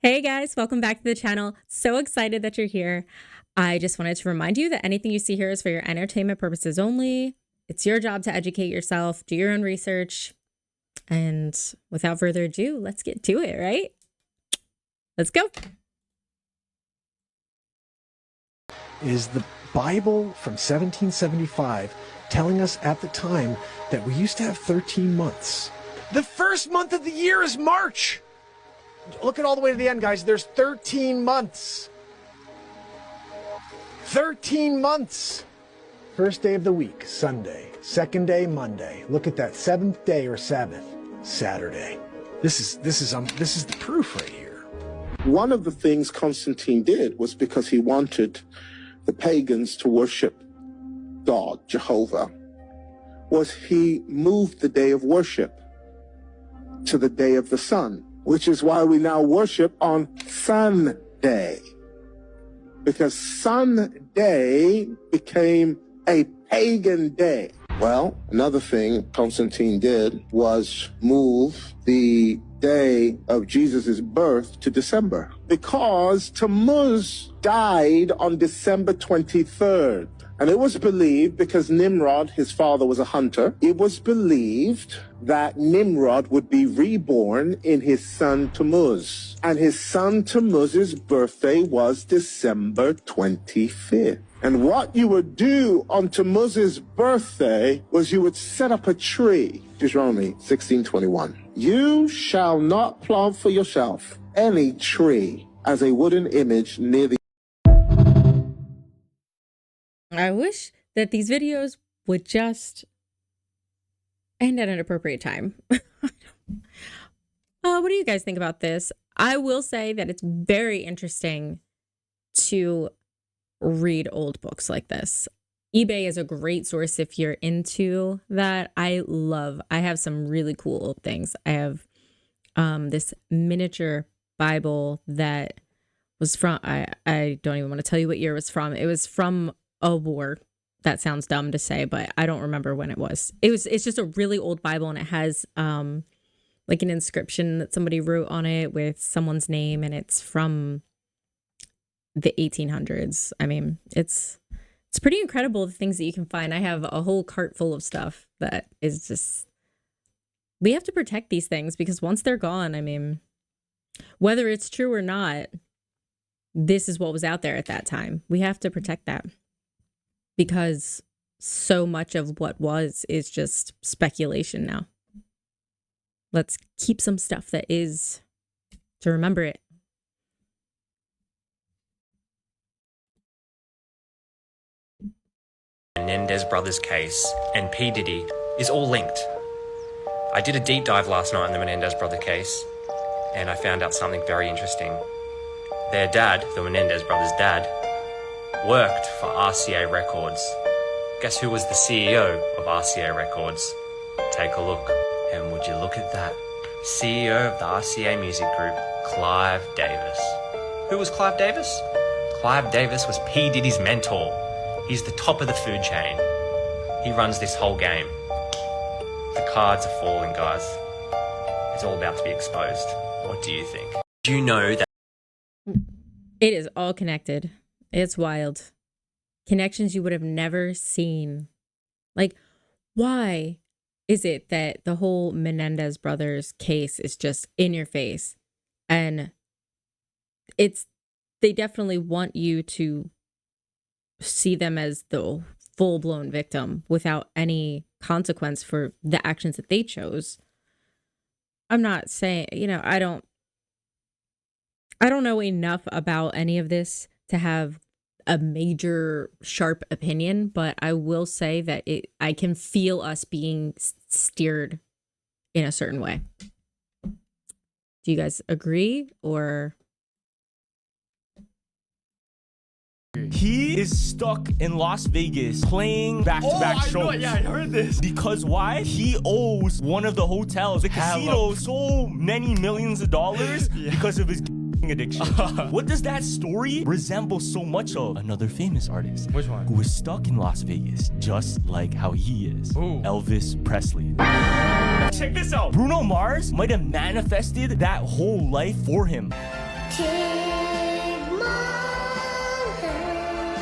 Hey guys, welcome back to the channel. So excited that you're here. I just wanted to remind you that anything you see here is for your entertainment purposes only. It's your job to educate yourself, do your own research, and without further ado, let's get to it, right? Let's go. Is the Bible from 1775 telling us at the time that we used to have 13 months? The first month of the year is March. Look at all the way to the end, guys. There's 13 months. 13 months. First day of the week, Sunday. Second day, Monday. Look at that. Seventh day or Sabbath, Saturday. This is the proof right here. One of the things Constantine did was because he wanted the pagans to worship God, Jehovah, was he moved the day of worship to the day of the sun, which is why we now worship on Sunday, because Sunday became a pagan day. Well, another thing Constantine did was move the day of Jesus' birth to December, because Tammuz died on December 23rd. And it was believed, because Nimrod, his father, was a hunter, it was believed that Nimrod would be reborn in his son Tammuz. And his son Tammuz's birthday was December 25th. And what you would do on Tammuz's birthday was you would set up a tree. Deuteronomy 16:21. You shall not plant for yourself any tree as a wooden image near the... I wish that these videos would just end at an appropriate time. What do you guys think about this? I will say that it's very interesting to read old books like this. eBay is a great source if you're into that. I have some really cool old things. I have this miniature Bible that was from, I don't even want to tell you what year it was from. It was from a war. That sounds dumb to say, but I don't remember when it was. It's just a really old Bible, and it has like an inscription that somebody wrote on it with someone's name, and it's from the 1800s. I mean, it's pretty incredible, the things that you can find. I have a whole cart full of stuff that is just, we have to protect these things, because once they're gone, I mean, whether it's true or not, this is what was out there at that time. We have to protect that, because so much of what was is just speculation now. Let's keep some stuff that is, to remember it. Menendez brothers case and P. Diddy is all linked. I did a deep dive last night in the Menendez brother case, and I found out something very interesting. Their dad, the Menendez brothers' dad, worked for RCA Records. Guess who was the CEO of RCA Records? Take a look. And would you look at that? CEO of the RCA music group, Clive Davis. Who was Clive Davis? Clive Davis was P. Diddy's mentor. He's the top of the food chain. He runs this whole game. The cards are falling, guys. It's all about to be exposed. What do you think? Do you know that It is all connected. It's wild. Connections you would have never seen. Like, why is it that the whole Menendez brothers case is just in your face? And they definitely want you to see them as the full-blown victim without any consequence for the actions that they chose. I'm not saying, I don't know enough about any of this to have a major sharp opinion, but I will say that I can feel us being steered in a certain way. Do you guys agree, or? He is stuck in Las Vegas playing back-to-back shows. Yeah, I heard this. Because why? He owes one of the hotels, the casino, so many millions of dollars because of his addiction. What does that story resemble so much of? Another famous artist. Which one? Who was stuck in Las Vegas, just like how he is. Ooh. Elvis Presley. Check this out. Bruno Mars might have manifested that whole life for him.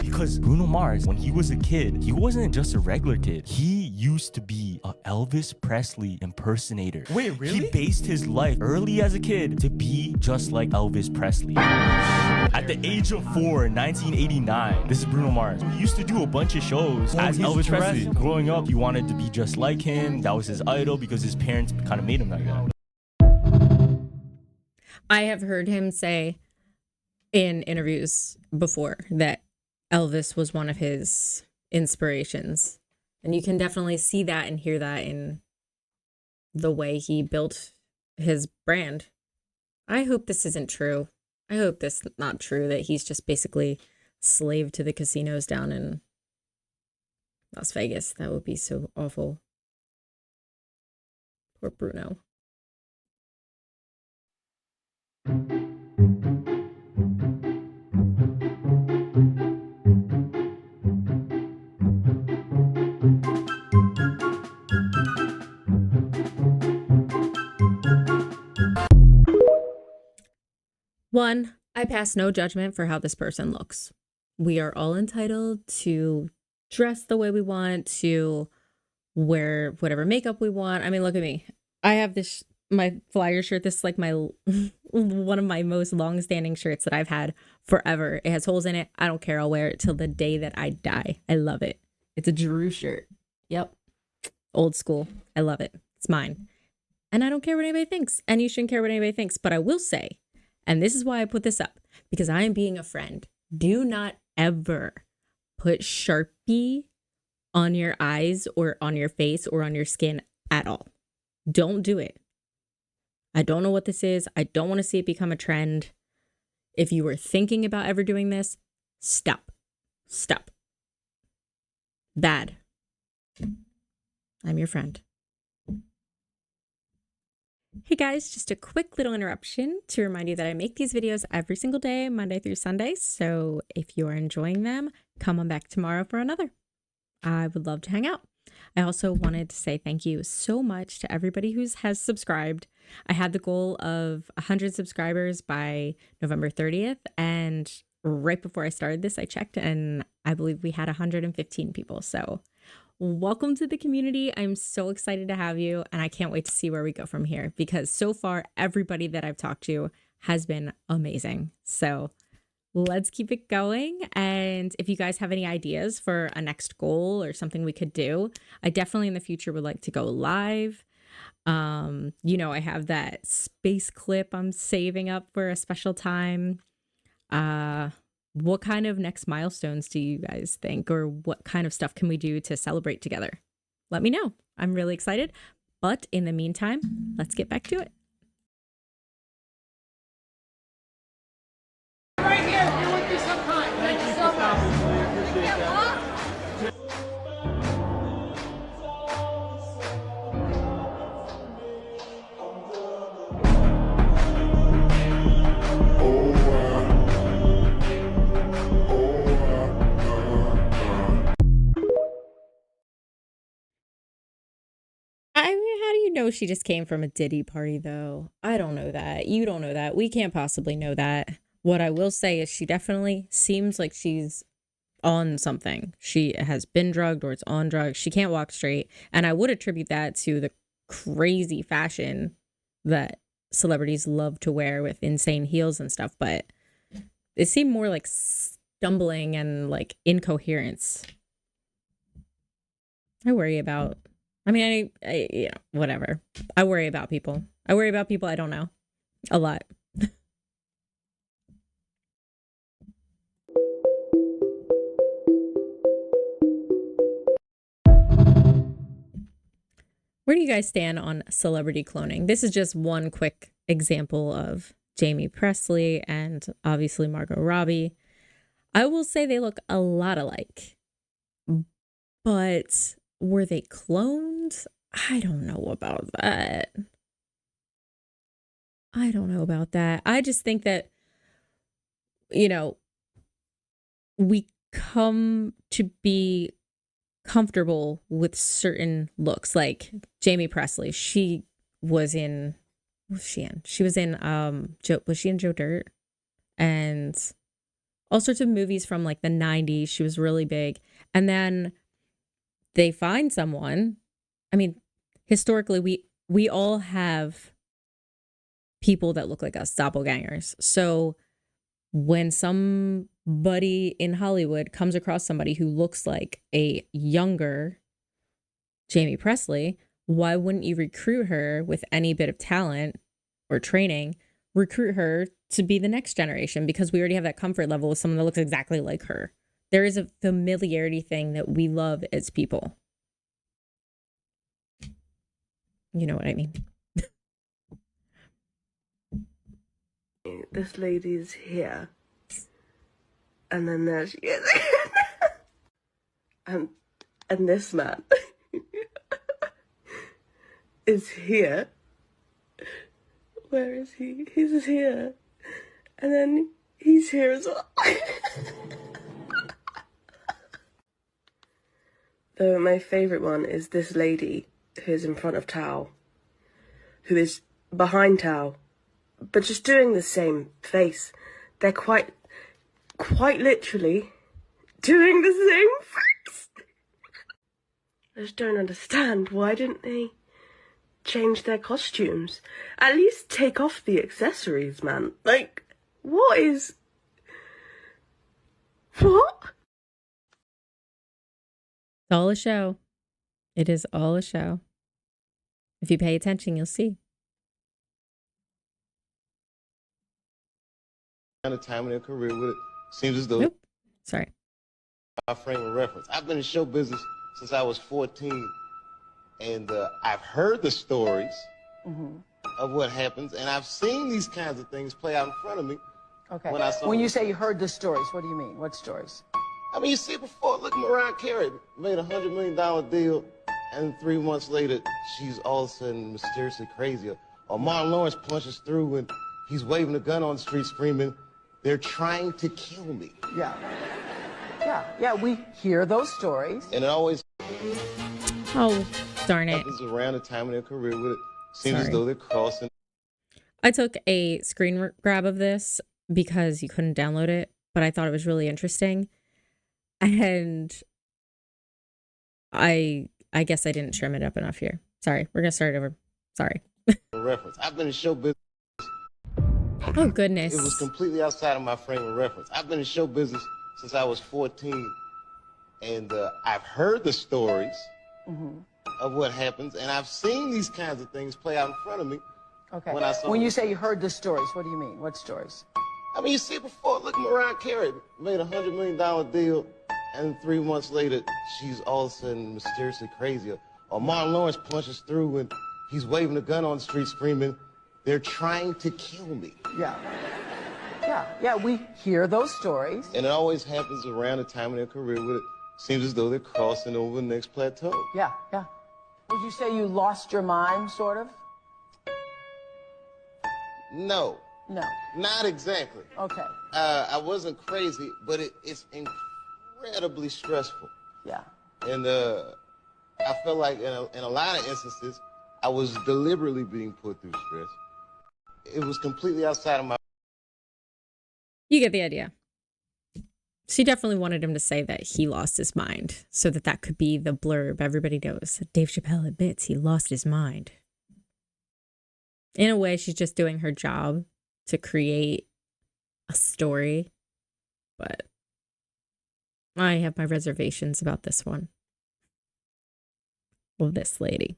Because Bruno Mars, when he was a kid, he wasn't just a regular kid. He used to be a Elvis Presley impersonator. Wait, really? He based his life early as a kid to be just like Elvis Presley. At the age of 4 in 1989, this is Bruno Mars. He used to do a bunch of shows as he's Elvis Presley. dressed- Growing up, he wanted to be just like him. That was his idol because his parents kind of made him like that. I have heard him say in interviews before that Elvis was one of his inspirations. And you can definitely see that and hear that in the way he built his brand. I hope this isn't true. I hope this is not true, that he's just basically slave to the casinos down in Las Vegas. That would be so awful. Poor Bruno. One, I pass no judgment for how this person looks. We are all entitled to dress the way we want, to wear whatever makeup we want. I mean, look at me. I have this, my flyer shirt. This is like my, one of my most long-standing shirts that I've had forever. It has holes in it. I don't care. I'll wear it till the day that I die. I love it. It's a Drew shirt. Yep. Old school. I love it. It's mine. And I don't care what anybody thinks. And you shouldn't care what anybody thinks. But I will say, and this is why I put this up, because I am being a friend. Do not ever put Sharpie on your eyes or on your face or on your skin at all. Don't do it. I don't know what this is. I don't want to see it become a trend. If you were thinking about ever doing this, stop. Stop. Bad. I'm your friend. Hey guys, just a quick little interruption to remind you that I make these videos every single day, Monday through Sunday. So if you are enjoying them, come on back tomorrow for another. I would love to hang out. I also wanted to say thank you so much to everybody who has subscribed. I had the goal of 100 subscribers by November 30th. And right before I started this, I checked and I believe we had 115 people. So welcome to the community. I'm so excited to have you, and I can't wait to see where we go from here, because so far everybody that I've talked to has been amazing. So let's keep it going. And if you guys have any ideas for a next goal or something we could do, I definitely in the future would like to go live. I have that space clip I'm saving up for a special time. What kind of next milestones do you guys think, or what kind of stuff can we do to celebrate together? Let me know. I'm really excited. But in the meantime, let's get back to it. Right here, you're with me sometime. Thank you so much. I appreciate that. I mean, how do you know she just came from a Diddy party, though? I don't know that. You don't know that. We can't possibly know that. What I will say is she definitely seems like she's on something. She has been drugged or it's on drugs. She can't walk straight. And I would attribute that to the crazy fashion that celebrities love to wear with insane heels and stuff. But it seemed more like stumbling and like incoherence. I worry about... whatever. I worry about people. I worry about people I don't know. A lot. Where do you guys stand on celebrity cloning? This is just one quick example of Jamie Presley and obviously Margot Robbie. I will say they look a lot alike. But were they cloned? I don't know about that. I just think that, we come to be comfortable with certain looks. Like Jamie Presley, she was in, what was she in? She was in, was she in Joe Dirt? and all sorts of movies from like the 90s. She was really big. And then they find someone. I mean, historically, we all have people that look like us, doppelgangers. So when somebody in Hollywood comes across somebody who looks like a younger Jamie Presley, why wouldn't you recruit her with any bit of talent or training? Recruit her to be the next generation, because we already have that comfort level with someone that looks exactly like her. There is a familiarity thing that we love as people. You know what I mean? This lady's here, and then there she is. and this man is here. Where is he? He's here, and then he's here as well. Though my favourite one is this lady who's in front of Tao, who is behind Tao, but just doing the same face. They're quite literally doing the same face. I just don't understand. Why didn't they change their costumes? At least take off the accessories, man. Like, what? It's all a show. It is all a show. If you pay attention, you'll see. Kind of time in their career with it. Seems as though Nope. Sorry. my frame of reference. I've been in show business since I was 14, and I've heard the stories of what happens, and I've seen these kinds of things play out in front of me. Okay. When you say you heard the stories, what do you mean? What stories? I mean, you see it before. Look, Mariah Carey made a $100 million deal, and 3 months later, she's all of a sudden mysteriously crazy. Or Martin Lawrence punches through, and he's waving a gun on the street screaming, "They're trying to kill me." Yeah. Yeah, we hear those stories. And it always Oh, darn it. happens around the time of their career with it. Seems as Sorry. though they're crossing. I took a screen grab of this because you couldn't download it, but I thought it was really interesting. And I guess I didn't trim it up enough here. Sorry, we're going to start over. Sorry. Reference. I've been in show business. Oh, goodness. It was completely outside of my frame of reference. I've been in show business since I was 14, and I've heard the stories of what happens, and I've seen these kinds of things play out in front of me. Okay. When When you them. say you heard the stories, what do you mean? What stories? I mean, you see it before. Look, Mariah Carey made a $100 million deal, and 3 months later, she's all of a sudden mysteriously crazy. Or Martin Lawrence punches through, and he's waving a gun on the street screaming, "They're trying to kill me." Yeah, we hear those stories. And it always happens around the time of their career with it. Seems as though they're crossing over the next plateau. Yeah. Would you say you lost your mind, sort of? No, No. not exactly. Okay. I wasn't crazy, but it's incredibly stressful. Yeah. And I felt like in a lot of instances, I was deliberately being put through stress. It was completely outside of my... You get the idea. She definitely wanted him to say that he lost his mind so that could be the blurb. Everybody knows that Dave Chapelle admits he lost his mind. In a way, she's just doing her job to create a story. But I have my reservations about this one. Well, this lady.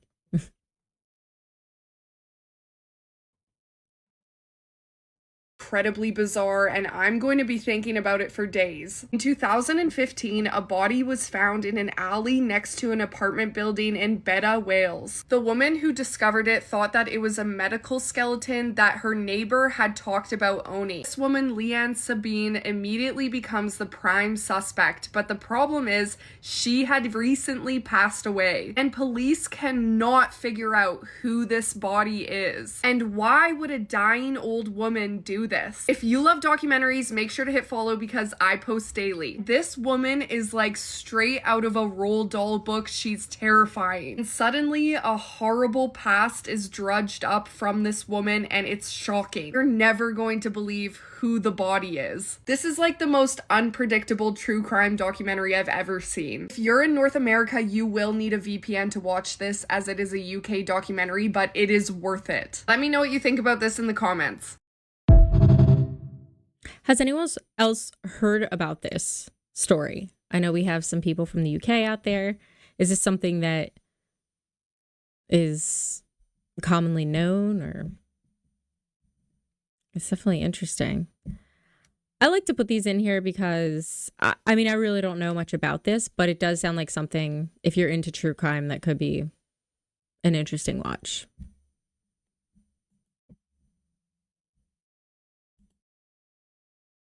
Incredibly bizarre, and I'm going to be thinking about it for days. In 2015, a body was found in an alley next to an apartment building in Beda, Wales. The woman who discovered it thought that it was a medical skeleton that her neighbor had talked about owning. This woman, Leanne Sabine, immediately becomes the prime suspect, but the problem is she had recently passed away, and police cannot figure out who this body is. And why would a dying old woman do this? this. If you love documentaries, make sure to hit follow because I post daily. This woman is like straight out of a Roald Dahl book. She's terrifying. And suddenly a horrible past is drudged up from this woman and it's shocking. You're never going to believe who the body is. This is like the most unpredictable true crime documentary I've ever seen. If you're in North America, you will need a VPN to watch this as it is a UK documentary, but it is worth it. Let me know what you think about this in the comments. Has anyone else heard about this story? I know we have some people from the UK out there. Is this something that is commonly known, or it's definitely interesting? I like to put these in here because I mean, I really don't know much about this, but it does sound like something, if you're into true crime, that could be an interesting watch.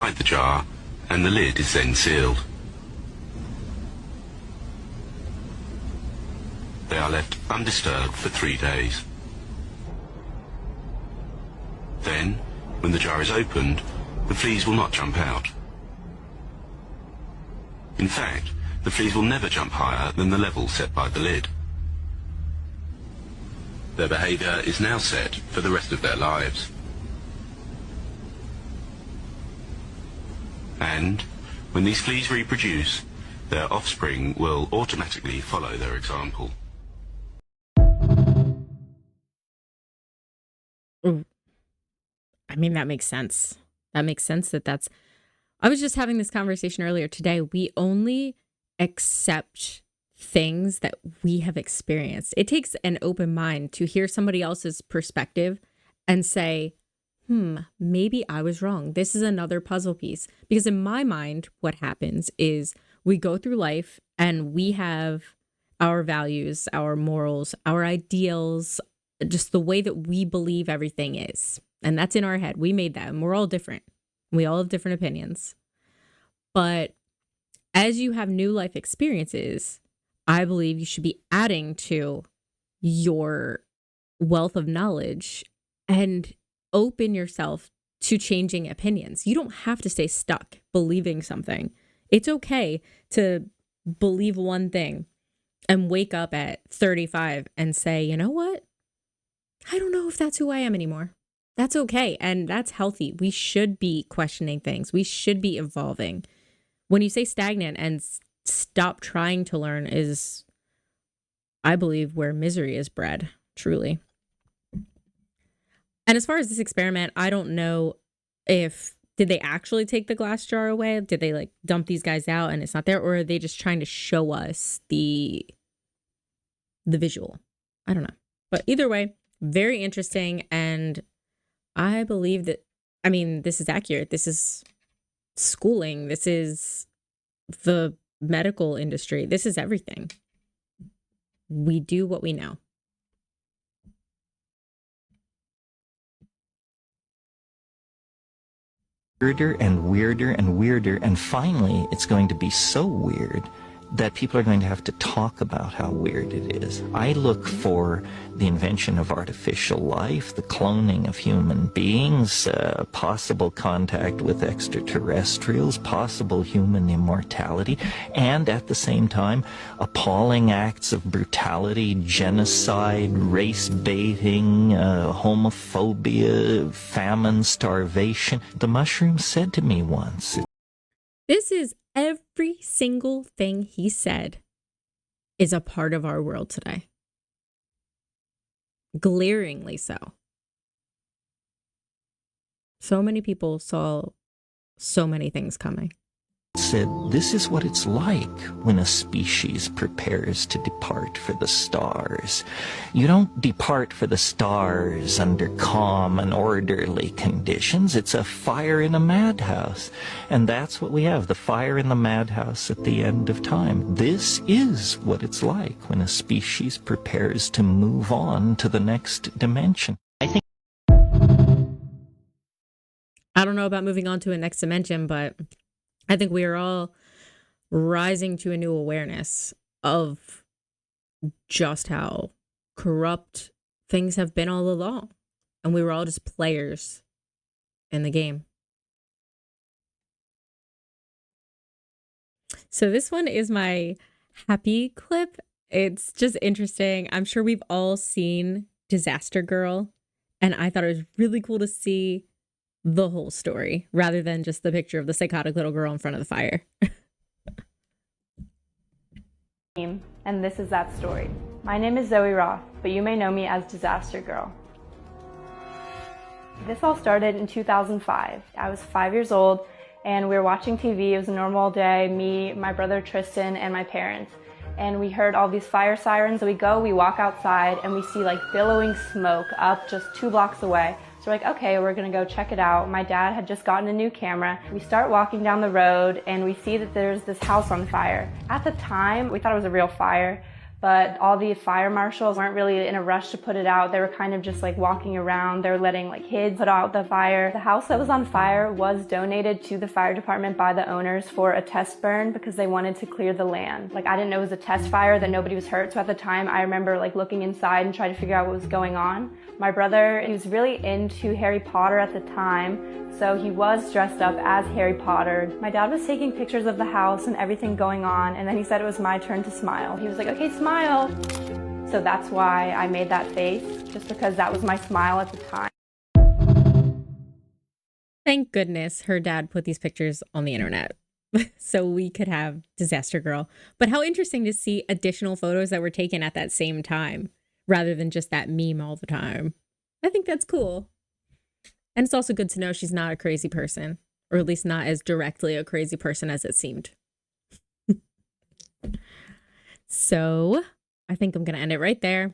Inside the jar, and the lid is then sealed. They are left undisturbed for 3 days. Then, when the jar is opened, the fleas will not jump out. In fact, the fleas will never jump higher than the level set by the lid. Their behaviour is now set for the rest of their lives. And, when these fleas reproduce, their offspring will automatically follow their example. Ooh. I mean, that makes sense. That makes sense that's... I was just having this conversation earlier today. We only accept things that we have experienced. It takes an open mind to hear somebody else's perspective and say, maybe I was wrong. This is another puzzle piece. Because in my mind, what happens is we go through life and we have our values, our morals, our ideals, just the way that we believe everything is. And that's in our head. We made that, and we're all different. We all have different opinions. But as you have new life experiences, I believe you should be adding to your wealth of knowledge and open yourself to changing opinions. You don't have to stay stuck believing something. It's okay to believe one thing and wake up at 35 and say, you know what? I don't know if that's who I am anymore. That's okay. And that's healthy. We should be questioning things. We should be evolving. When you say stagnant and stop trying to learn is, I believe, where misery is bred, truly. And as far as this experiment, I don't know if, did they actually take the glass jar away? Did they like dump these guys out and it's not there? Or are they just trying to show us the visual? I don't know. But either way, very interesting. And I believe that, I mean, this is accurate. This is schooling. This is the medical industry. This is everything. We do what we know. Weirder and weirder and weirder, and finally it's going to be so weird that people are going to have to talk about how weird it is. I look for the invention of artificial life, the cloning of human beings, possible contact with extraterrestrials, possible human immortality, and at the same time, appalling acts of brutality, genocide, race baiting, homophobia, famine, starvation. The mushroom said to me once, this is every single thing he said is a part of our world today. Glaringly so. So many people saw so many things coming. said, this is what it's like when a species prepares to depart for the stars. You don't depart for the stars under calm and orderly conditions. It's a fire in a madhouse. And that's what we have, the fire in the madhouse at the end of time. This is what it's like when a species prepares to move on to the next dimension. I don't know about moving on to a next dimension, but I think we are all rising to a new awareness of just how corrupt things have been all along. And we were all just players in the game. So this one is my happy clip. It's just interesting. I'm sure we've all seen Disaster Girl, and I thought it was really cool to see the whole story rather than just the picture of the psychotic little girl in front of the fire. And this is that story. My name is Zoe Roth, but you may know me as Disaster Girl. This all started in 2005. I was 5 years old and we were watching TV. It was a normal day, me, my brother Tristan, and my parents. And we heard all these fire sirens. We walk outside and we see like billowing smoke up just 2 blocks away. So we're like, okay, we're gonna go check it out. My dad had just gotten a new camera. We start walking down the road and we see that there's this house on fire. At the time, we thought it was a real fire, but all the fire marshals weren't really in a rush to put it out. They were kind of just like walking around. They were letting like kids put out the fire. The house that was on fire was donated to the fire department by the owners for a test burn because they wanted to clear the land. Like I didn't know it was a test fire, that nobody was hurt. So at the time I remember like looking inside and trying to figure out what was going on. My brother, he was really into Harry Potter at the time, so he was dressed up as Harry Potter. My dad was taking pictures of the house and everything going on, and then he said it was my turn to smile. He was like, okay, smile. So that's why I made that face, just because that was my smile at the time. Thank goodness her dad put these pictures on the internet so we could have Disaster Girl. But how interesting to see additional photos that were taken at that same time, rather than just that meme all the time. I think that's cool. And it's also good to know she's not a crazy person, or at least not as directly a crazy person as it seemed. So I think I'm going to end it right there.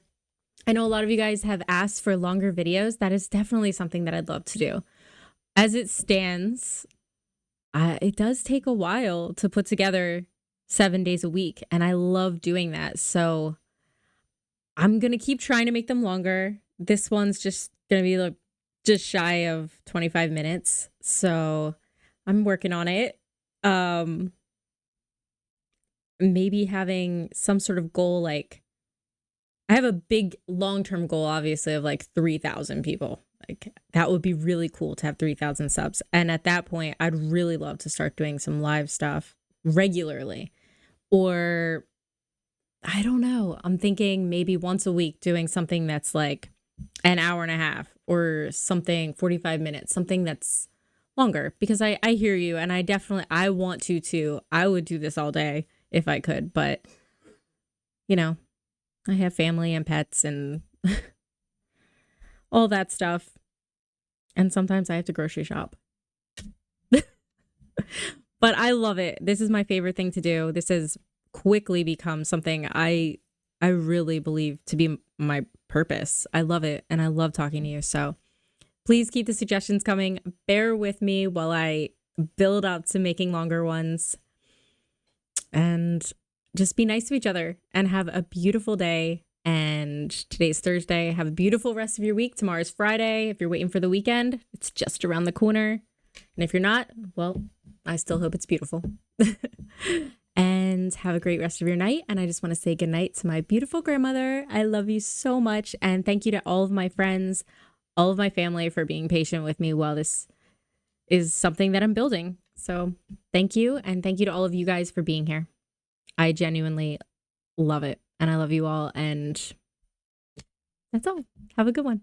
I know a lot of you guys have asked for longer videos. That is definitely something that I'd love to do. As it stands, it does take a while to put together 7 days a week, and I love doing that. So I'm going to keep trying to make them longer. This one's just going to be like just shy of 25 minutes. So I'm working on it. Maybe having some sort of goal, like I have a big long-term goal, obviously, of like 3,000 people. Like that would be really cool to have 3,000 subs. And at that point, I'd really love to start doing some live stuff regularly, or I don't know. I'm thinking maybe once a week doing something that's like an hour and a half or something 45 minutes, something that's longer, because I hear you. And I want to too. I would do this all day if I could, but you know, I have family and pets and all that stuff. And sometimes I have to grocery shop. But I love it. This is my favorite thing to do. This has quickly become something I really believe to be my purpose. I love it, and I love talking to you. So please keep the suggestions coming. Bear with me while I build up to making longer ones. And just be nice to each other and have a beautiful day. And today's Thursday. Have a beautiful rest of your week. Tomorrow's Friday. If you're waiting for the weekend, it's just around the corner. And if you're not, well, I still hope it's beautiful. And have a great rest of your night. And I just want to say goodnight to my beautiful grandmother. I love you so much. And thank you to all of my friends, all of my family for being patient with me while this is something that I'm building. So thank you. And thank you to all of you guys for being here. I genuinely love it. And I love you all. And that's all. Have a good one.